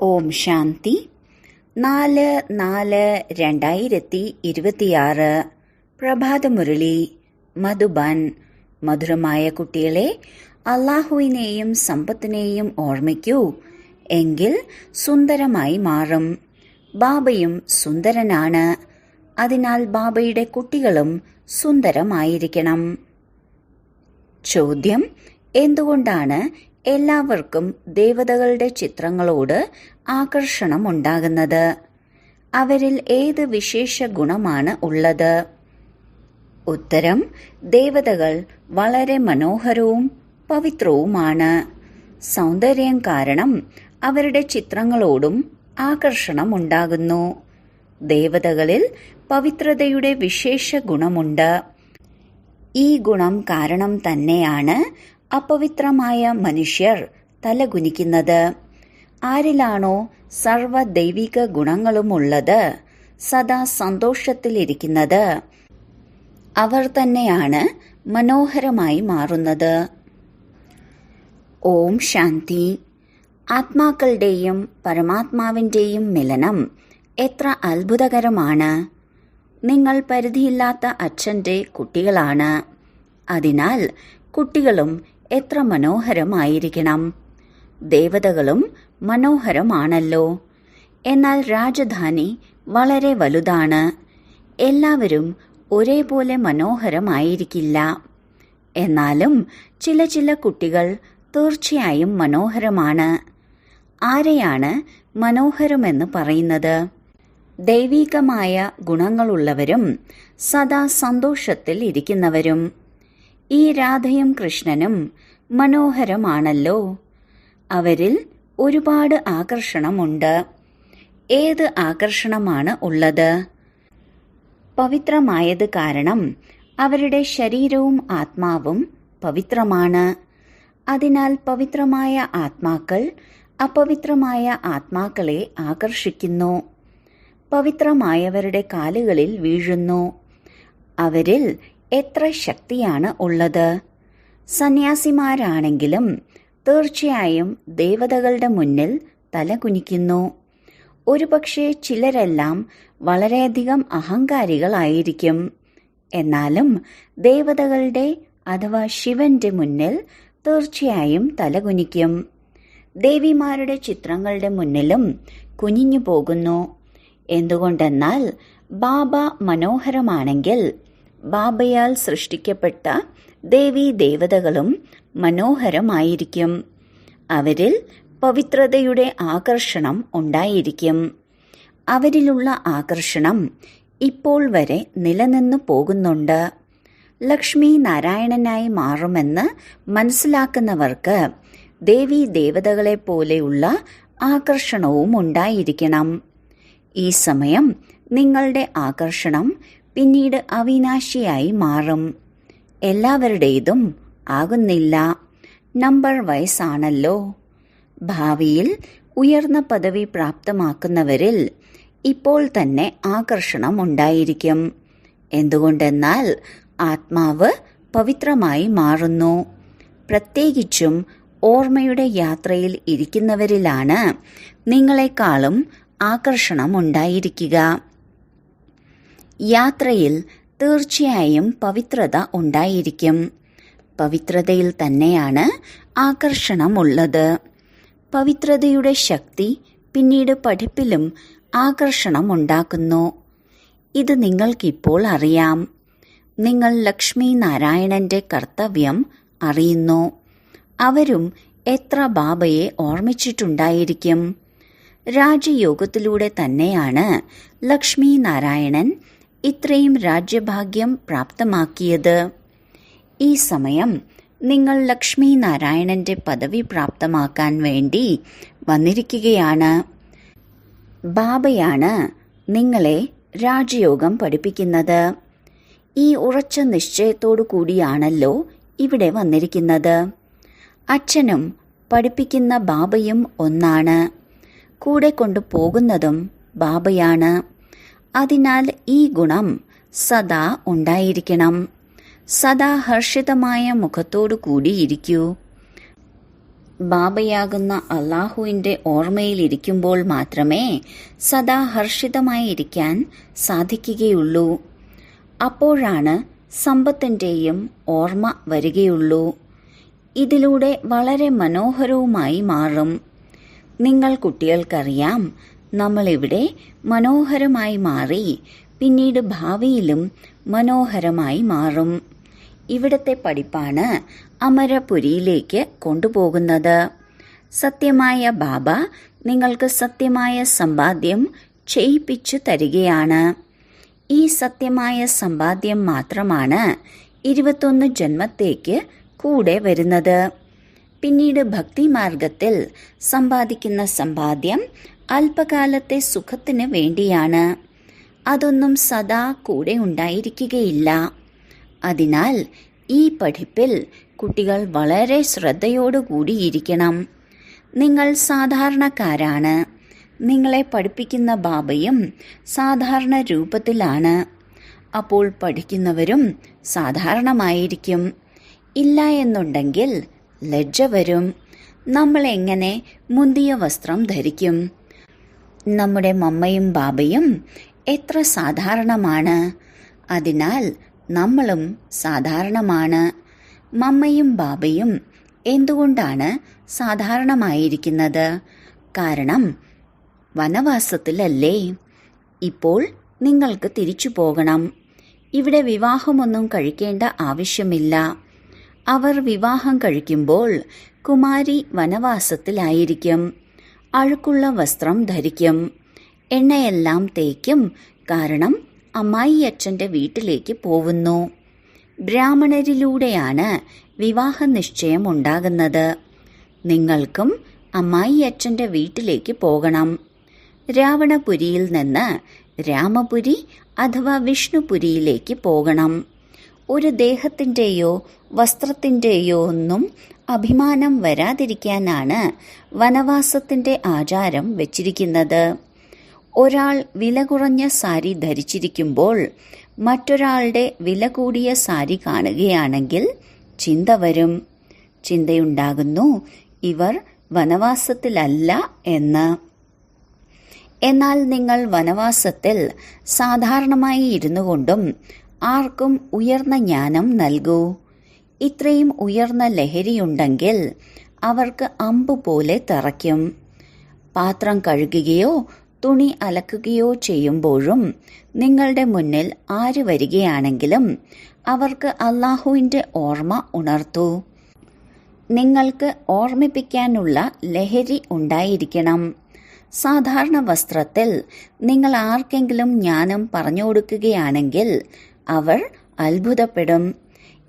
ഓം ശാന്തി 4/4/2026 പ്രഭാതമുരളി മധുബൻ. മധുരമായ കുട്ടികളെ, അള്ളാഹുവിനെയും സമ്പത്തിനെയും ഓർമ്മിക്കൂ, എങ്കിൽ സുന്ദരമായി മാറും. ബാബയും സുന്ദരനാണ്, അതിനാൽ ബാബയുടെ കുട്ടികളും സുന്ദരമായിരിക്കണം. ചോദ്യം: എന്തുകൊണ്ടാണ് എല്ലാവർക്കും ദേവതകളുടെ ചിത്രങ്ങളോട് ആകർഷണമുണ്ടാകുന്നത്? അവരിൽ ഏത് വിശേഷ ഗുണമാണ് ഉള്ളത്? ഉത്തരം: ദേവതകൾ വളരെ മനോഹരവും പവിത്രവുമാണ്. സൗന്ദര്യം കാരണം അവരുടെ ചിത്രങ്ങളോടും ആകർഷണമുണ്ടാകുന്നു. ദേവതകളിൽ പവിത്രതയുടെ വിശേഷ ഗുണമുണ്ട്. ഈ ഗുണം കാരണം തന്നെയാണ് അപവിത്രമായ മനുഷ്യർ തലകുനിക്കുന്നത്. ആരിലാണോ സർവ ദൈവിക ഗുണങ്ങളുമുള്ളത്, സദാ സന്തോഷത്തിലിരിക്കുന്നത്, അവർ തന്നെയാണ് മനോഹരമായി മാറുന്നത്. ഓം ശാന്തി. ആത്മാക്കളുടെയും പരമാത്മാവിന്റെയും മിലനം എത്ര അത്ഭുതകരമാണ്. നിങ്ങൾ പരിധിയില്ലാത്ത അച്ഛന്റെ കുട്ടികളാണ്. അതിനാൽ കുട്ടികളും എത്ര മനോഹരമായിരിക്കണം. ദേവതകളും മനോഹരമാണല്ലോ. എന്നാൽ രാജധാനി വളരെ വലുതാണ്. എല്ലാവരും ഒരേപോലെ മനോഹരമായിരിക്കില്ല. എന്നാലും ചില കുട്ടികൾ തീർച്ചയായും മനോഹരമാണ്. ആരെയാണ് മനോഹരമെന്ന് പറയുന്നത്? ദൈവികമായ ഗുണങ്ങളുള്ളവരും സദാ സന്തോഷത്തിൽ ഇരിക്കുന്നവരും. ഈ രാധയും കൃഷ്ണനും മനോഹരമാണല്ലോ. അവരിൽ ഒരുപാട് ആകർഷണമുണ്ട്. ഏത് ആകർഷണമാണ് ഉള്ളത്? പവിത്രമായത് കാരണം അവരുടെ ശരീരവും ആത്മാവും പവിത്രമാണ്. അതിനാൽ പവിത്രമായ ആത്മാക്കൾ അപവിത്രമായ ആത്മാക്കളെ ആകർഷിക്കുന്നു. പവിത്രമായവരുടെ കാലുകളിൽ വീഴുന്നു. അവരിൽ എത്ര ശക്തിയാണ് ഉള്ളത്! സന്യാസിമാരാണെങ്കിലും തീർച്ചയായും ദേവതകളുടെ മുന്നിൽ തലകുനിക്കുന്നു. ഒരുപക്ഷെ ചിലരെല്ലാം വളരെയധികം അഹങ്കാരികളായിരിക്കും. എന്നാലും ദേവതകളുടെ അഥവാ ശിവന്റെ മുന്നിൽ തീർച്ചയായും തലകുനിക്കും. ദേവിമാരുടെ ചിത്രങ്ങളുടെ മുന്നിലും കുനിഞ്ഞു പോകുന്നു. എന്തുകൊണ്ടെന്നാൽ ബാബ മനോഹരമാണെങ്കിൽ ബാബയാൽ സൃഷ്ടിക്കപ്പെട്ട ദേവീ ദേവതകളും മനോഹരമായിരിക്കും. അവരിൽ പവിത്രതയുടെ ആകർഷണം ഉണ്ടായിരിക്കും. അവരിലുള്ള ആകർഷണം ഇപ്പോൾ വരെ നിലനിന്നു പോകുന്നുണ്ട്. ലക്ഷ്മി നാരായണനായി മാറുമെന്ന് മനസ്സിലാക്കുന്നവർക്ക് ദേവീ ദേവതകളെ പോലെയുള്ള ആകർഷണവും ഉണ്ടായിരിക്കണം. ഈ സമയം നിങ്ങളുടെ ആകർഷണം പിന്നീട് അവിനാശിയായി മാറും. എല്ലാവരുടേതും ആകുന്നില്ല. നമ്പർ വയസ്സാണല്ലോ. ഭാവിയിൽ ഉയർന്ന പദവി പ്രാപ്തമാക്കുന്നവരിൽ ഇപ്പോൾ തന്നെ ആകർഷണം ഉണ്ടായിരിക്കും. എന്തുകൊണ്ടെന്നാൽ ആത്മാവ് പവിത്രമായി മാറുന്നു. പ്രത്യേകിച്ചും ഓർമ്മയുടെ യാത്രയിൽ ഇരിക്കുന്നവരിലാണ് നിങ്ങളെക്കാളും ആകർഷണം ഉണ്ടായിരിക്കുക. യാത്രയിൽ തീർച്ചയായും പവിത്രത ഉണ്ടായിരിക്കും. പവിത്രതയിൽ തന്നെയാണ് ആകർഷണമുള്ളത്. പവിത്രതയുടെ ശക്തി പിന്നീട് പഠിപ്പിലും ആകർഷണമുണ്ടാക്കുന്നു. ഇത് നിങ്ങൾക്കിപ്പോൾ അറിയാം. നിങ്ങൾ ലക്ഷ്മി നാരായണന്റെ കർത്തവ്യം അറിയുന്നു. അവരും എത്ര ബാബയെ ഓർമ്മിച്ചിട്ടുണ്ടായിരിക്കും. രാജയോഗത്തിലൂടെ തന്നെയാണ് ലക്ഷ്മി നാരായണൻ ഇത്രയും രാജ്യഭാഗ്യം പ്രാപ്തമാക്കിയത്. ഈ സമയം നിങ്ങൾ ലക്ഷ്മി നാരായണന്റെ പദവി പ്രാപ്തമാക്കാൻ വേണ്ടി വന്നിരിക്കുകയാണ്. ബാബയാണ് നിങ്ങളെ രാജയോഗം പഠിപ്പിക്കുന്നത്. ഈ ഉറച്ച നിശ്ചയത്തോടു കൂടിയാണല്ലോ ഇവിടെ വന്നിരിക്കുന്നത്. അച്ഛനും പഠിപ്പിക്കുന്ന ബാബയും ഒന്നാണ്. കൂടെ കൊണ്ടുപോകുന്നതും ബാബയാണ്. അതിനാൽ ഈ ഗുണം സദാ ഉണ്ടായിരിക്കണം. സദാ ഹർഷിതമായ മുഖത്തോടു കൂടിയിരിക്കൂ. ബാബയാകുന്ന അള്ളാഹുവിന്റെ ഓർമ്മയിലിരിക്കുമ്പോൾ മാത്രമേ സദാ ഹർഷിതമായിരിക്കാൻ സാധിക്കുകയുള്ളൂ. അപ്പോഴാണ് സമ്പത്തിന്റെയും ഓർമ്മ വരികയുള്ളൂ. ഇതിലൂടെ വളരെ മനോഹരവുമായി മാറും. നിങ്ങൾ കുട്ടികൾക്കറിയാം, നമ്മളിവിടെ മനോഹരമായി മാറി പിന്നീട് ഭാവിയിലും മനോഹരമായി മാറും. ഇവിടത്തെ പഠിപ്പാണ് അമരപുരിയിലേക്ക് കൊണ്ടുപോകുന്നത്. സത്യമായ ബാബ നിങ്ങൾക്ക് സത്യമായ സമ്പാദ്യം ചെയ്യിപ്പിച്ചു തരികയാണ്. ഈ സത്യമായ സമ്പാദ്യം മാത്രമാണ് 21 ജന്മത്തേക്ക് കൂടെ വരുന്നത്. പിന്നീട് ഭക്തിമാർഗത്തിൽ സമ്പാദിക്കുന്ന സമ്പാദ്യം അല്പകാലത്തെ സുഖത്തിന് വേണ്ടിയാണ്. അതൊന്നും സദാ കൂടെ ഉണ്ടായിരിക്കുകയില്ല. അതിനാൽ ഈ പഠിപ്പിൽ കുട്ടികൾ വളരെ ശ്രദ്ധയോടുകൂടിയിരിക്കണം. നിങ്ങൾ സാധാരണക്കാരാണ്. നിങ്ങളെ പഠിപ്പിക്കുന്ന ബാബയും സാധാരണ രൂപത്തിലാണ്. അപ്പോൾ പഠിക്കുന്നവരും സാധാരണമായിരിക്കും. ഇല്ല എന്നുണ്ടെങ്കിൽ ലജ്ജ വരും. നമ്മൾ എങ്ങനെ മുന്തിയ വസ്ത്രം ധരിക്കും? നമ്മുടെ മമ്മയും ബാബയും എത്ര സാധാരണമാണ്. അതിനാൽ നമ്മളും സാധാരണമാണ്. മമ്മയും ബാബയും എന്തുകൊണ്ടാണ് സാധാരണമായിരിക്കുന്നത്? കാരണം വനവാസത്തിലല്ലേ. ഇപ്പോൾ നിങ്ങൾക്ക് തിരിച്ചു പോകണം. ഇവിടെ വിവാഹമൊന്നും കഴിക്കേണ്ട ആവശ്യമില്ല. അവർ വിവാഹം കഴിക്കുമ്പോൾ കുമാരി വനവാസത്തിലായിരിക്കും. അഴുക്കുള്ള വസ്ത്രം ധരിക്കും. എണ്ണയെല്ലാം തേക്കും. കാരണം അമ്മായിയച്ഛൻ്റെ വീട്ടിലേക്ക് പോവുന്നു. ബ്രാഹ്മണരിലൂടെയാണ് വിവാഹ നിശ്ചയം ഉണ്ടാകുന്നത്. നിങ്ങൾക്കും അമ്മായിയച്ഛൻ്റെ വീട്ടിലേക്ക് പോകണം. രാവണപുരിയിൽ നിന്ന് രാമപുരി അഥവാ വിഷ്ണുപുരിയിലേക്ക് പോകണം. ഒരു ദേഹത്തിൻ്റെയോ വസ്ത്രത്തിൻ്റെയോ ഒന്നും അഭിമാനം വരാതിരിക്കാനാണ് വനവാസത്തിൻ്റെ ആചാരം വച്ചിരിക്കുന്നത്. ഒരാൾ വില കുറഞ്ഞ സാരി ധരിച്ചിരിക്കുമ്പോൾ മറ്റൊരാളുടെ വില കൂടിയ സാരി കാണുകയാണെങ്കിൽ ചിന്ത വരും. ചിന്തയുണ്ടാകുന്നു, ഇവർ വനവാസത്തിലല്ല എന്ന്. എന്നാൽ നിങ്ങൾ വനവാസത്തിൽ സാധാരണമായി ഇരുന്നു കൊണ്ടും ആർക്കും ഉയർന്ന ജ്ഞാനം നൽകൂ. ഇത്രയും ഉയർന്ന ലഹരിയുണ്ടെങ്കിൽ അവർക്ക് അമ്പ് പോലെ തറയ്ക്കും. പാത്രം കഴുകുകയോ തുണി അലക്കുകയോ ചെയ്യുമ്പോഴും നിങ്ങളുടെ മുന്നിൽ ആര് വരികയാണെങ്കിലും അവർക്ക് അള്ളാഹുവിൻ്റെ ഓർമ്മ ഉണർത്തൂ. നിങ്ങൾക്ക് ഓർമ്മിപ്പിക്കാനുള്ള ലഹരി ഉണ്ടായിരിക്കണം. സാധാരണ വസ്ത്രത്തിൽ നിങ്ങൾ ആർക്കെങ്കിലും ജ്ഞാനം പറഞ്ഞു കൊടുക്കുകയാണെങ്കിൽ അവർ അത്ഭുതപ്പെടും.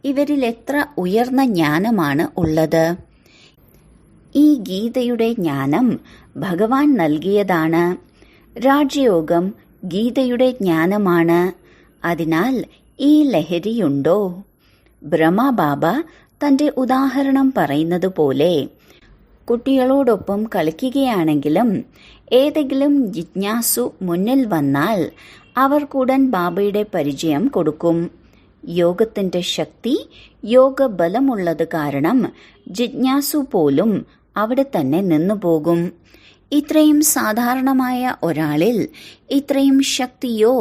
ഇവരിൽ എത്ര ഉയർന്ന ജ്ഞാനമാണ് ഉള്ളത്. ഈ ഗീതയുടെ ജ്ഞാനം ഭഗവാൻ നൽകിയതാണ്. രാജയോഗം ഗീതയുടെ ജ്ഞാനമാണ്. അതിനാൽ ഈ ലഹരിയുണ്ടോ? ബ്രഹ്മബാബ തന്റെ ഉദാഹരണം പറയുന്നത് പോലെ കുട്ടികളോടൊപ്പം കളിക്കുകയാണെങ്കിലും ഏതെങ്കിലും ജിജ്ഞാസു മുന്നിൽ വന്നാൽ അവർക്കുടൻ ബാബയുടെ പരിചയം കൊടുക്കും. യോഗത്തിന്റെ ശക്തി യോഗബലമുള്ളത് കാരണം ജിജ്ഞാസു പോലും അവിടെ തന്നെ നിന്നുപോകും. ഇത്രയും സാധാരണമായ ഒരാളിൽ ഇത്രയും ശക്തിയോ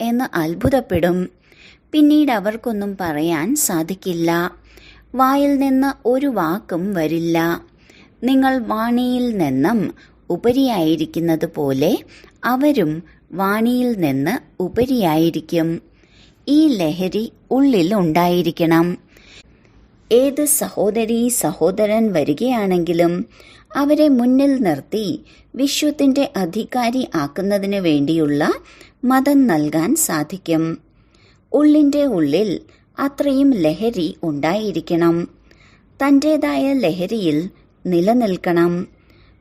എന്ന് അത്ഭുതപ്പെടും. പിന്നീട് അവർക്കൊന്നും പറയാൻ സാധിക്കില്ല. വായിൽ നിന്ന് ഒരു വാക്കും വരില്ല. നിങ്ങൾ വാണിയിൽ നിന്നും ഉപരിയായിരിക്കുന്നത് പോലെ അവരും വാണിയിൽ നിന്ന് ഉപരിയായിരിക്കും. ഈ ലഹരി ഉള്ളിൽ ഉണ്ടായിരിക്കണം. ഏത് സഹോദരീ സഹോദരൻ വരികയാണെങ്കിലും അവരെ മുന്നിൽ നിർത്തി വിശ്വത്തിന്റെ അധികാരി ആക്കുന്നതിന് വേണ്ടിയുള്ള മതം നൽകാൻ സാധിക്കും. ഉള്ളിന്റെ ഉള്ളിൽ അത്രയും ലഹരി ഉണ്ടായിരിക്കണം. തന്റേതായ ലഹരിയിൽ നിലനിൽക്കണം.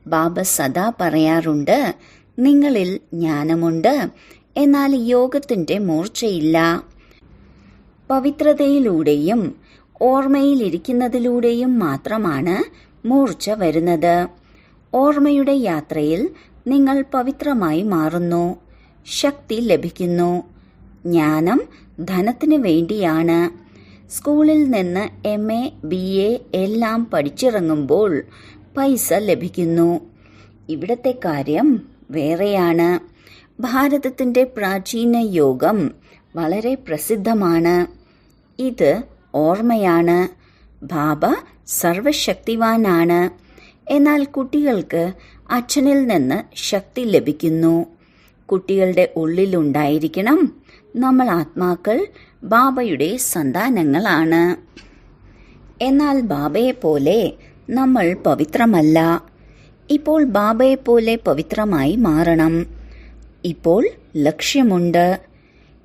ബാബ സദാ പറയാറുണ്ട്, നിങ്ങളിൽ ജ്ഞാനമുണ്ട്, എന്നാൽ യോഗത്തിന്റെ മൂർച്ചയില്ല. പവിത്രതയിലൂടെയും ഓർമ്മയിലിരിക്കുന്നതിലൂടെയും മാത്രമാണ് മൂർച്ച വരുന്നത്. ഓർമ്മയുടെ യാത്രയിൽ നിങ്ങൾ പവിത്രമായി മാറുന്നു. ശക്തി ലഭിക്കുന്നു. ജ്ഞാനം ധനത്തിന് വേണ്ടിയാണ്. സ്കൂളിൽ നിന്ന് MA BA എല്ലാം പഠിച്ചിറങ്ങുമ്പോൾ പൈസ ലഭിക്കുന്നു. ഇവിടത്തെ കാര്യം വേറെയാണ്. ഭാരതത്തിന്റെ പ്രാചീന യോഗം വളരെ പ്രസിദ്ധമാണ്. ഇത് ഓർമ്മയാണ്. ബാബ സർവശക്തിവാനാണ്. എന്നാൽ കുട്ടികൾക്ക് അച്ഛനിൽ നിന്ന് ശക്തി ലഭിക്കുന്നു. കുട്ടികളുടെ ഉള്ളിലുണ്ടായിരിക്കണം, നമ്മൾ ആത്മാക്കൾ ബാബയുടെ സന്താനങ്ങളാണ്. എന്നാൽ ബാബയെപ്പോലെ നമ്മൾ പവിത്രമല്ല. ഇപ്പോൾ ബാബയെപ്പോലെ പവിത്രമായി മാറണം. ഇപ്പോൾ ലക്ഷ്യമുണ്ട്.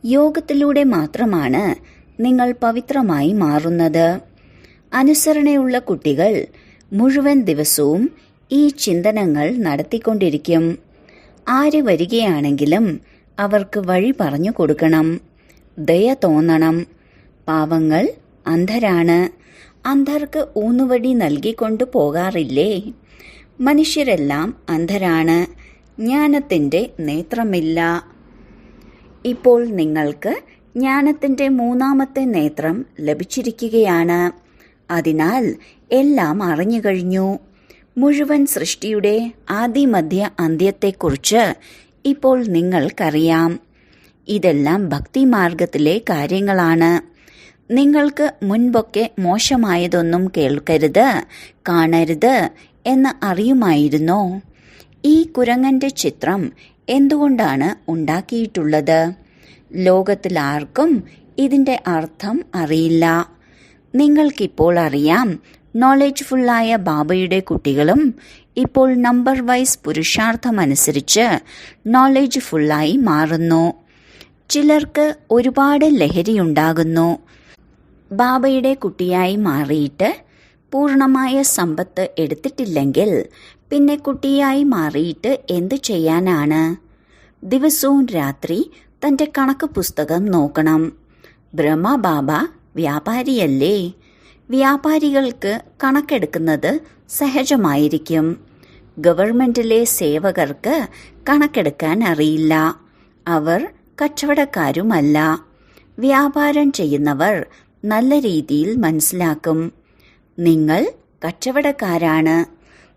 യോഗത്തിലൂടെ മാത്രമാണ് നിങ്ങൾ പവിത്രമായി മാറുന്നത്. അനുസരണയുള്ള കുട്ടികൾ മുഴുവൻ ദിവസവും ഈ ചിന്തനങ്ങൾ നടത്തിക്കൊണ്ടിരിക്കും. ആര് വരികയാണെങ്കിലും അവർക്ക് വഴി പറഞ്ഞു കൊടുക്കണം. ദയ തോന്നണം. പാവങ്ങൾ അന്ധരാണ്. അന്ധർക്ക് ഊന്നുവടി നൽകിക്കൊണ്ടു പോകാറില്ലേ? മനുഷ്യരെല്ലാം അന്ധരാണ്. ജ്ഞാനത്തിന്റെ നേത്രമില്ല. ഇപ്പോൾ നിങ്ങൾക്ക് ജ്ഞാനത്തിന്റെ മൂന്നാമത്തെ നേത്രം ലഭിച്ചിരിക്കുകയാണ്. അതിനാൽ എല്ലാം അറിഞ്ഞുകഴിഞ്ഞു. മുഴുവൻ സൃഷ്ടിയുടെ ആദിമധ്യ അന്ത്യത്തെക്കുറിച്ച് ഇപ്പോൾ നിങ്ങൾക്കറിയാം. ഇതെല്ലാം ഭക്തിമാർഗത്തിലെ കാര്യങ്ങളാണ്. നിങ്ങൾക്ക് മുൻപൊക്കെ മോശമായതൊന്നും കേൾക്കരുത്, കാണരുത് എന്ന് അറിയുമായിരുന്നോ? ഈ കുരങ്ങന്റെ ചിത്രം എന്തുകൊണ്ടാണ് ഉണ്ടാക്കിയിട്ടുള്ളത്? ലോകത്തിൽ ആർക്കും ഇതിന്റെ അർത്ഥം അറിയില്ല. നിങ്ങൾക്കിപ്പോൾ അറിയാം. നോളജ്ഫുള്ളായ ബാബയുടെ കുട്ടികളും ഇപ്പോൾ നമ്പർ വൈസ് പുരുഷാർത്ഥമനുസരിച്ച് നോളജ്ഫുള്ളായി മാറുന്നു. ചിലർക്ക് ഒരുപാട് ലഹരിയുണ്ടാകുന്നു. ബാബയുടെ കുട്ടിയായി മാറിയിട്ട് പൂർണമായ സമ്പത്ത് എടുത്തിട്ടില്ലെങ്കിൽ പിന്നെ കുട്ടിയായി മാറിയിട്ട് എന്തു ചെയ്യാനാണ്? ദിവസവും രാത്രി തന്റെ കണക്ക് പുസ്തകം നോക്കണം. ബ്രഹ്മബാബ വ്യാപാരിയല്ലേ? വ്യാപാരികൾക്ക് കണക്കെടുക്കുന്നത് സഹജമായിരിക്കും. ഗവൺമെന്റിലെ സേവകർക്ക് കണക്കെടുക്കാൻ അറിയില്ല. അവർ കച്ചവടക്കാരുമല്ല. വ്യാപാരം ചെയ്യുന്നവർ നല്ല രീതിയിൽ മനസ്സിലാക്കും. നിങ്ങൾ കച്ചവടക്കാരാണ്.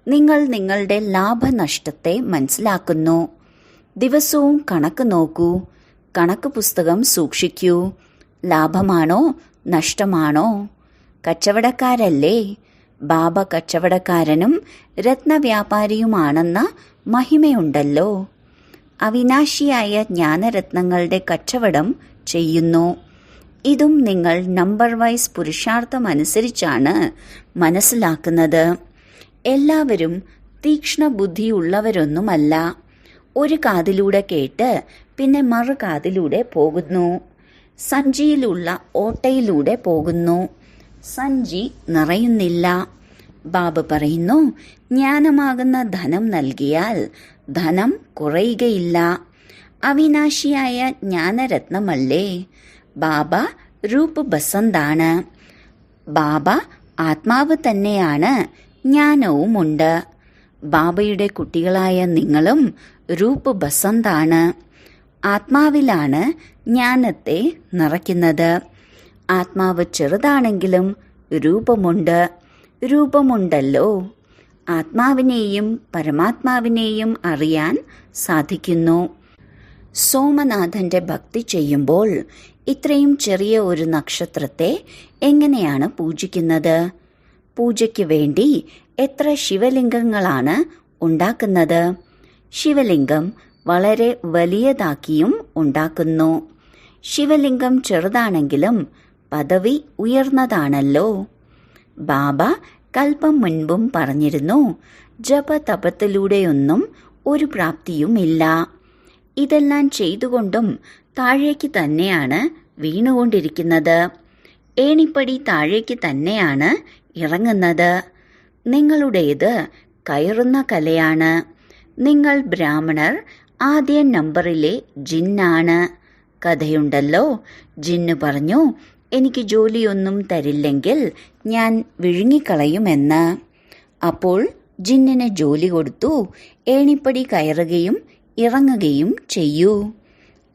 നിങ്ങൾ നിങ്ങളുടെ ലാഭനഷ്ടത്തെ മനസ്സിലാക്കുന്നു. ദിവസവും കണക്ക് നോക്കൂ. കണക്ക് പുസ്തകം സൂക്ഷിക്കൂ. ലാഭമാണോ നഷ്ടമാണോ? കച്ചവടക്കാരല്ലേ? ബാബ കച്ചവടക്കാരനും രത്നവ്യാപാരിയുമാണെന്ന മഹിമയുണ്ടല്ലോ. അവിനാശിയായ ജ്ഞാനരത്നങ്ങളുടെ കച്ചവടം ചെയ്യുന്നു. ഇതും നിങ്ങൾ നമ്പർ വൈസ് പുരുഷാർത്ഥമനുസരിച്ചാണ് മനസ്സിലാക്കുന്നത്. എല്ലാവരും തീക്ഷ്ണ ബുദ്ധിയുള്ളവരൊന്നുമല്ല. ഒരു കാതിലൂടെ കേട്ട് പിന്നെ മറുകാതിലൂടെ പോകുന്നു. സഞ്ചിയിലുള്ള ഓട്ടയിലൂടെ പോകുന്നു. സഞ്ചി നിറയുന്നില്ല. ബാബ പറയുന്നു, ജ്ഞാനമാകുന്ന ധനം നൽകിയാൽ ധനം കുറയുകയില്ല. അവിനാശിയായ ജ്ഞാനരത്നമല്ലേ? ബാബ രൂപ് ബസന്താണ്. ബാബ ആത്മാവ് തന്നെയാണ്. ജ്ഞാനവുമുണ്ട്. ബാബയുടെ കുട്ടികളായ നിങ്ങളും രൂപ് ബസന്താണ്. ആത്മാവിലാണ് ജ്ഞാനത്തെ നിറയ്ക്കുന്നത്. ആത്മാവ് ചെറുതാണെങ്കിലും രൂപമുണ്ട്. രൂപമുണ്ടല്ലോ. ആത്മാവിനെയും പരമാത്മാവിനെയും അറിയാൻ സാധിക്കുന്നു. സോമനാഥന്റെ ഭക്തി ചെയ്യുമ്പോൾ ഇത്രയും ചെറിയ ഒരു നക്ഷത്രത്തെ എങ്ങനെയാണ് പൂജിക്കുന്നത്? പൂജയ്ക്ക് വേണ്ടി എത്ര ശിവലിംഗങ്ങളാണ് ഉണ്ടാക്കുന്നത്? ശിവലിംഗം വളരെ വലിയതാക്കിയും ഉണ്ടാക്കുന്നു. ശിവലിംഗം ചെറുതാണെങ്കിലും പദവി ഉയർന്നതാണല്ലോ. ബാബ കൽപ്പം മുൻപും പറഞ്ഞിരുന്നു, ജപതപത്തിലൂടെയൊന്നും ഒരു പ്രാപ്തിയുമില്ല. ഇതെല്ലാം ചെയ്തുകൊണ്ടും താഴേക്ക് തന്നെയാണ് വീണുകൊണ്ടിരിക്കുന്നത്. ഏണിപ്പടി താഴേക്ക് തന്നെയാണ് ഇറങ്ങുന്നത്. നിങ്ങളുടേത് കയറുന്ന കലയാണ്. നിങ്ങൾ ബ്രാഹ്മണർ ആദ്യ നമ്പറിലെ ജിന്നാണ്. കഥയുണ്ടല്ലോ, ജിന്ന് പറഞ്ഞു, എനിക്ക് ജോലിയൊന്നും തരില്ലെങ്കിൽ ഞാൻ വിഴുങ്ങിക്കളയുമെന്ന്. അപ്പോൾ ജിന്നിന് ജോലി കൊടുത്തു. ഏണിപ്പടി കയറുകയും ഇറങ്ങുകയും ചെയ്യൂ.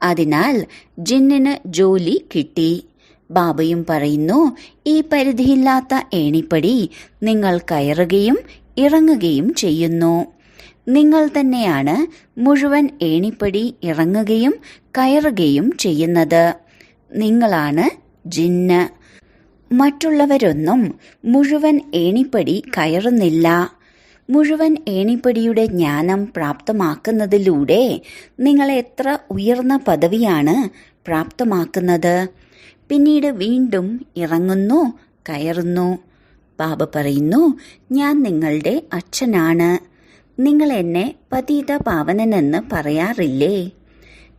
അതിനാൽ ജിന്നിന് ജോലി കിട്ടി. ബാബയും പറയുന്നു, ഈ പരിധിയില്ലാത്ത ഏണിപ്പടി നിങ്ങൾ കയറുകയും ഇറങ്ങുകയും ചെയ്യുന്നു. നിങ്ങൾ തന്നെയാണ് മുഴുവൻ ഏണിപ്പടി ഇറങ്ങുകയും കയറുകയും ചെയ്യുന്നത്. നിങ്ങളാണ് ജിന്ന്. മറ്റുള്ളവരൊന്നും മുഴുവൻ ഏണിപ്പടി കയറുന്നില്ല. മുഴുവൻ ഏണിപ്പടിയുടെ ജ്ഞാനം പ്രാപ്തമാക്കുന്നതിലൂടെ നിങ്ങൾ എത്ര ഉയർന്ന പദവിയാണ് പ്രാപ്തമാക്കുന്നത്. പിന്നീട് വീണ്ടും ഇറങ്ങുന്നു, കയറുന്നു. ബാബ പറയുന്നു, ഞാൻ നിങ്ങളുടെ അച്ഛനാണ്. നിങ്ങൾ എന്നെ പതിത പാവനനെന്ന് പറയാറില്ലേ?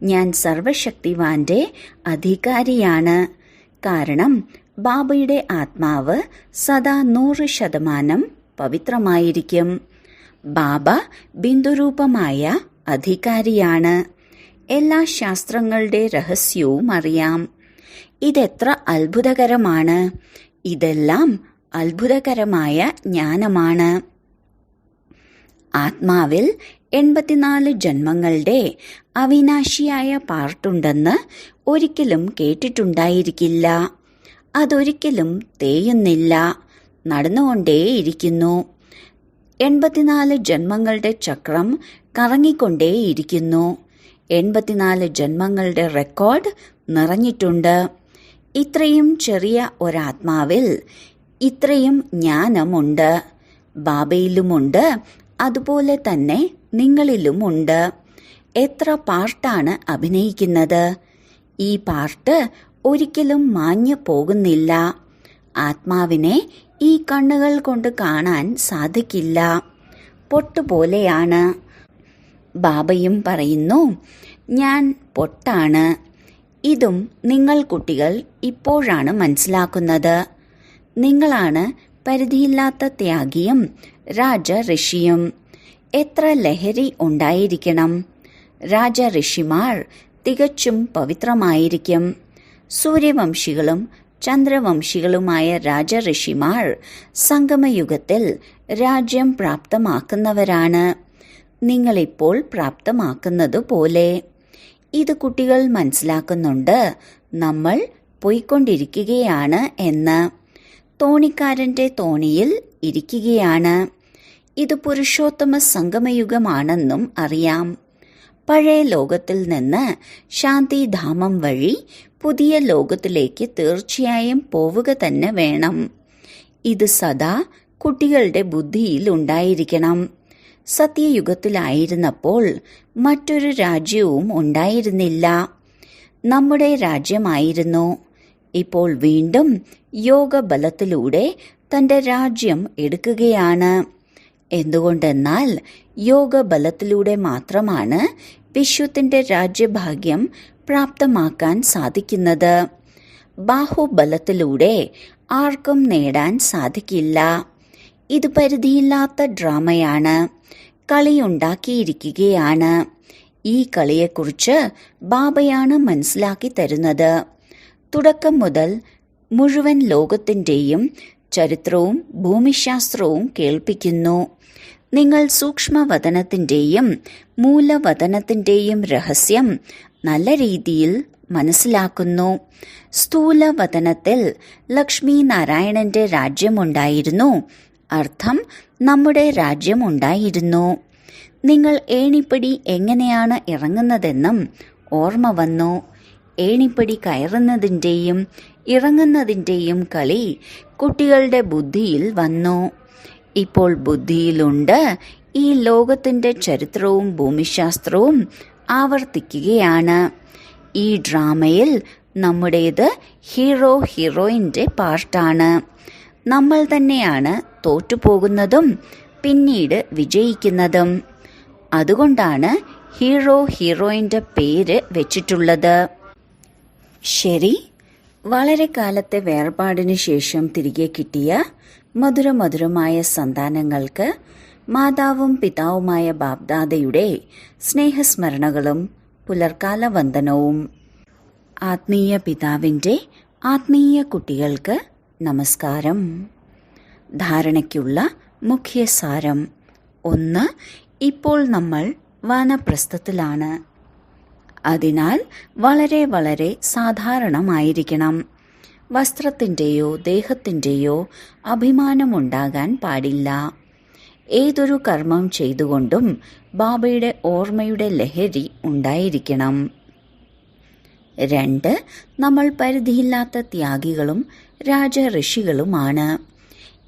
ഞാൻ സർവശക്തിവാന്റെ അധികാരിയാണ്. കാരണം ബാബയുടെ ആത്മാവ് സദാ 100% പവിത്രമായിരിക്കും. ബാബ ബിന്ദുരൂപമായ അധികാരിയാണ്. എല്ലാ ശാസ്ത്രങ്ങളുടെ രഹസ്യവും അറിയാം. ഇതെത്ര അത്ഭുതകരമാണ്! ഇതെല്ലാം അത്ഭുതകരമായ ജ്ഞാനമാണ്. ആത്മാവിൽ 84 ജന്മങ്ങളുടെ അവിനാശിയായ പാർട്ടുണ്ടെന്ന് ഒരിക്കലും കേട്ടിട്ടുണ്ടായിരിക്കില്ല. അതൊരിക്കലും തേയുന്നില്ല, നടന്നുകൊണ്ടേയിരിക്കുന്നു. 84 ജന്മങ്ങളുടെ ചക്രം കറങ്ങിക്കൊണ്ടേയിരിക്കുന്നു. 84 ജന്മങ്ങളുടെ റെക്കോർഡ് നിറഞ്ഞിട്ടുണ്ട്. ഇത്രയും ചെറിയ ഒരാത്മാവിൽ ഇത്രയും ജ്ഞാനമുണ്ട്. ബാബയിലുമുണ്ട്, അതുപോലെ തന്നെ നിങ്ങളിലുമുണ്ട്. എത്ര പാർട്ടാണ് അഭിനയിക്കുന്നത്! ഈ പാർട്ട് ഒരിക്കലും മാഞ്ഞു പോകുന്നില്ല. ആത്മാവിനെ ഈ കണ്ണുകൾ കൊണ്ട് കാണാൻ സാധിക്കില്ല. പൊട്ടുപോലെയാണ്. ബാബയും പറയുന്നു, ഞാൻ പൊട്ടാണ്. ഇതും നിങ്ങൾ കുട്ടികൾ ഇപ്പോഴാണ് മനസ്സിലാക്കുന്നത്. നിങ്ങളാണ് പരിധിയില്ലാത്ത ത്യാഗിയും രാജ ഋഷിയും. എത്ര ലഹരി ഉണ്ടായിരിക്കണം! രാജ ഋഷിമാർ തികച്ചും പവിത്രമായിരിക്കും. സൂര്യവംശികളും ചന്ദ്രവംശികളുമായ രാജ ഋഷിമാർ സംഗമയുഗത്തിൽ രാജ്യം പ്രാപ്തമാക്കുന്നവരാണ്. നിങ്ങളിപ്പോൾ പ്രാപ്തമാക്കുന്നതുപോലെ. ഇത് കുട്ടികൾ മനസ്സിലാക്കുന്നുണ്ട്. നമ്മൾ പോയിക്കൊണ്ടിരിക്കുകയാണ് എന്ന്. തോണിക്കാരന്റെ തോണിയിൽ ഇരിക്കുകയാണ്. ഇത് പുരുഷോത്തമ സംഗമയുഗമാണെന്നും അറിയാം. പഴയ ലോകത്തിൽ നിന്ന് ശാന്തിധാമം വഴി പുതിയ ലോകത്തിലേക്ക് തീർച്ചയായും പോവുക തന്നെ വേണം. ഇത് സദാ കുട്ടികളുടെ ബുദ്ധിയിൽ ഉണ്ടായിരിക്കണം. സത്യയുഗത്തിലായിരുന്നപ്പോൾ മറ്റൊരു രാജ്യവും ഉണ്ടായിരുന്നില്ല. നമ്മുടെ രാജ്യമായിരുന്നു. ഇപ്പോൾ വീണ്ടും യോഗബലത്തിലൂടെ തന്റെ രാജ്യം എടുക്കുകയാണ്. എന്തുകൊണ്ടെന്നാൽ യോഗബലത്തിലൂടെ മാത്രമാണ് വിശ്വത്തിന്റെ രാജ്യഭാഗ്യം പ്രാപ്തമാക്കാൻ സാധിക്കുന്നത്. ബാഹുബലത്തിലൂടെ ആർക്കും നേടാൻ സാധിക്കില്ല. ഇത് പരിധിയില്ലാത്ത ഡ്രാമയാണ്. കളിയുണ്ടാക്കിയിരിക്കുകയാണ്. ഈ കളിയെക്കുറിച്ച് ബാബയാണ് മനസ്സിലാക്കി തരുന്നത്. തുടക്കം മുതൽ മുഴുവൻ ലോകത്തിന്റെയും ചരിത്രവും ഭൂമിശാസ്ത്രവും കേൾപ്പിക്കുന്നു. നിങ്ങൾ സൂക്ഷ്മവതനത്തിന്റെയും മൂലവതനത്തിന്റെയും രഹസ്യം നല്ല രീതിയിൽ മനസ്സിലാക്കുന്നു. സ്ഥൂലവതനത്തിൽ ലക്ഷ്മി നാരായണന്റെ രാജ്യമുണ്ടായിരുന്നു. അർത്ഥം നമ്മുടെ രാജ്യമുണ്ടായിരുന്നു. നിങ്ങൾ ഏണിപ്പടി എങ്ങനെയാണ് ഇറങ്ങുന്നതെന്നും ഓർമ്മ വന്നു. ഏണിപ്പടി കയറുന്നതിന്റെയും ഇറങ്ങുന്നതിന്റെയും കളി കുട്ടികളുടെ ബുദ്ധിയിൽ വന്നു. ഇപ്പോൾ ബുദ്ധിയിലുണ്ട്. ഈ ലോകത്തിന്റെ ചരിത്രവും ഭൂമിശാസ്ത്രവും ആവർത്തിക്കുകയാണ്. ഈ ഡ്രാമയിൽ നമ്മുടേത് ഹീറോ ഹീറോയിന്റെ പാർട്ടാണ്. നമ്മൾ തന്നെയാണ് തോറ്റുപോകുന്നതും പിന്നീട് വിജയിക്കുന്നതും. അതുകൊണ്ടാണ് ഹീറോ ഹീറോയിന്റെ പേര് വെച്ചിട്ടുള്ളത്. ശരി, വളരെ കാലത്തെ വേർപാടിനു ശേഷം തിരികെ കിട്ടിയ മധുരമധുരമായ സന്താനങ്ങൾക്ക് മാതാവും പിതാവുമായ ബാബ്ദാദയുടെ സ്നേഹസ്മരണകളും പുലർക്കാല വന്ദനവും. ആത്മീയ പിതാവിന്റെ ആത്മീയ കുട്ടികൾക്ക് നമസ്കാരം. ധാരണയ്ക്കുള്ള മുഖ്യസാരം. 1. ഇപ്പോൾ നമ്മൾ വാനപ്രസ്ഥത്തിലാണ്. അതിനാൽ വളരെ വളരെ സാധാരണമായിരിക്കണം. വസ്ത്രത്തിൻ്റെയോ ദേഹത്തിൻ്റെയോ അഭിമാനമുണ്ടാകാൻ പാടില്ല. ഏതൊരു കർമ്മം ചെയ്തുകൊണ്ടും ബാബയുടെ ഓർമ്മയുടെ ലഹരി ഉണ്ടായിരിക്കണം. 2. നമ്മൾ പരിധിയില്ലാത്ത ത്യാഗികളും രാജഋഷികളുമാണ്.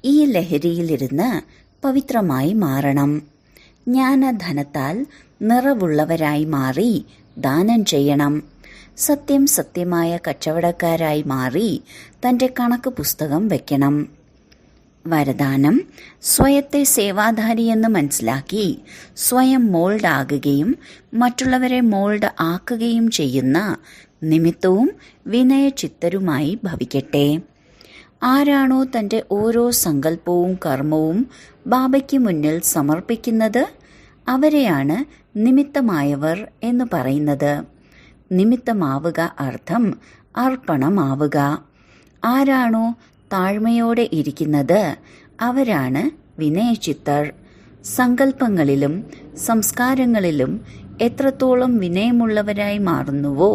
ഈ ലഹരിയിലിരുന്ന് പവിത്രമായി മാറണം. ജ്ഞാനധനത്താൽ നിറവുള്ളവരായി മാറി ദാനം ചെയ്യണം. സത്യം സത്യമായ കച്ചവടക്കാരായി മാറി തൻ്റെ കണക്ക് പുസ്തകം വയ്ക്കണം. വരദാനം: സ്വയത്തെ സേവാധാരിയെന്ന് മനസ്സിലാക്കി സ്വയം മോൾഡ് ആകുകയും മറ്റുള്ളവരെ മോൾഡ് ആക്കുകയും ചെയ്യുന്ന നിമിത്തവും വിനയചിത്തരുമായി ഭവിക്കട്ടെ. ആരാണോ തൻ്റെ ഓരോ സങ്കല്പവും കർമ്മവും ബാബയ്ക്ക് മുന്നിൽ സമർപ്പിക്കുന്നത് അവരെയാണ് നിമിത്തമായവർ എന്ന് പറയുന്നത്. നിമിത്തമാവുക അർത്ഥം അർപ്പണമാവുക. ആരാണോ താഴ്മയോടെ ഇരിക്കുന്നത് അവരാണ് വിനയചിത്തർ. സങ്കല്പങ്ങളിലും സംസ്കാരങ്ങളിലും എത്രത്തോളം വിനയമുള്ളവരായി മാറുന്നുവോ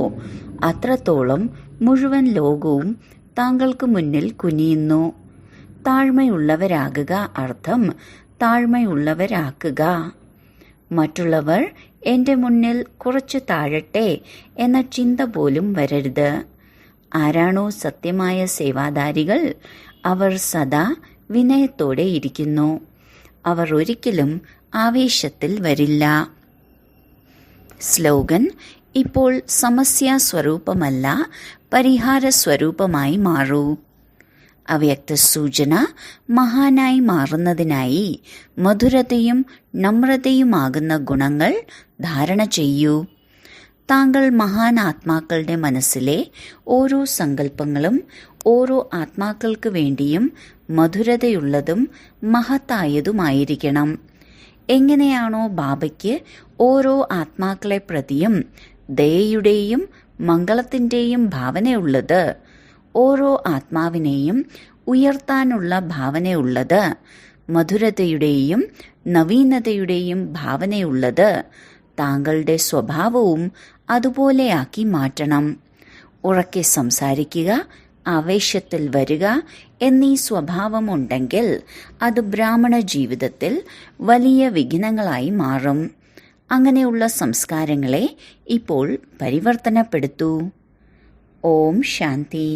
അത്രത്തോളം മുഴുവൻ ലോകവും താങ്കൾക്ക് മുന്നിൽ കുനിയുന്നു. താഴ്മയുള്ളവരാകുക അർത്ഥം താഴ്മയുള്ളവരാക്കുക. മറ്റുള്ളവർ എൻ്റെ മുന്നിൽ കുറച്ച് താഴട്ടെ എന്ന ചിന്ത പോലും വരരുത്. ആരാണോ സത്യമായ സേവാധാരികൾ അവർ സദാ വിനയത്തോടെ ഇരിക്കുന്നു. അവർ ഒരിക്കലും ആവേശത്തിൽ വരില്ല. സ്ലോഗൻ: ഇപ്പോൾ സമസ്യ സ്വരൂപമല്ല, പരിഹാര സ്വരൂപമായി മാറൂ. അവ്യക്ത സൂചന: മഹാനായി മാറുന്നതിനായി മധുരതയും നമ്രതയുമാകുന്ന ഗുണങ്ങൾ ധാരണ ചെയ്യൂ. താങ്കൾ മഹാൻ ആത്മാക്കളുടെ മനസ്സിലെ ഓരോ സങ്കല്പങ്ങളും ഓരോ ആത്മാക്കൾക്ക് വേണ്ടിയും മധുരതയുള്ളതും മഹത്തായതുമായിരിക്കണം. എങ്ങനെയാണോ ബാബയ്ക്ക് ഓരോ ആത്മാക്കളെ പ്രതിയും ദയയുടെയും മംഗളത്തിൻ്റെയും ഭാവനയുള്ളത്, ഓരോ ആത്മാവിനെയും ഉയർത്താനുള്ള ഭാവനയുള്ളത്, മധുരതയുടെയും നവീനതയുടെയും ഭാവനയുള്ളത്, താങ്കളുടെ സ്വഭാവവും അതുപോലെയാക്കി മാറ്റണം. ഉറക്കെ സംസാരിക്കുക, ആവേശത്തിൽ വരിക എന്നീ സ്വഭാവമുണ്ടെങ്കിൽ അത് ബ്രാഹ്മണ ജീവിതത്തിൽ വലിയ വിഘ്നങ്ങളായി മാറും. അങ്ങനെയുള്ള സംസ്കാരങ്ങളെ ഇപ്പോൾ പരിവർത്തനപ്പെടുത്തൂ. ഓം ശാന്തി.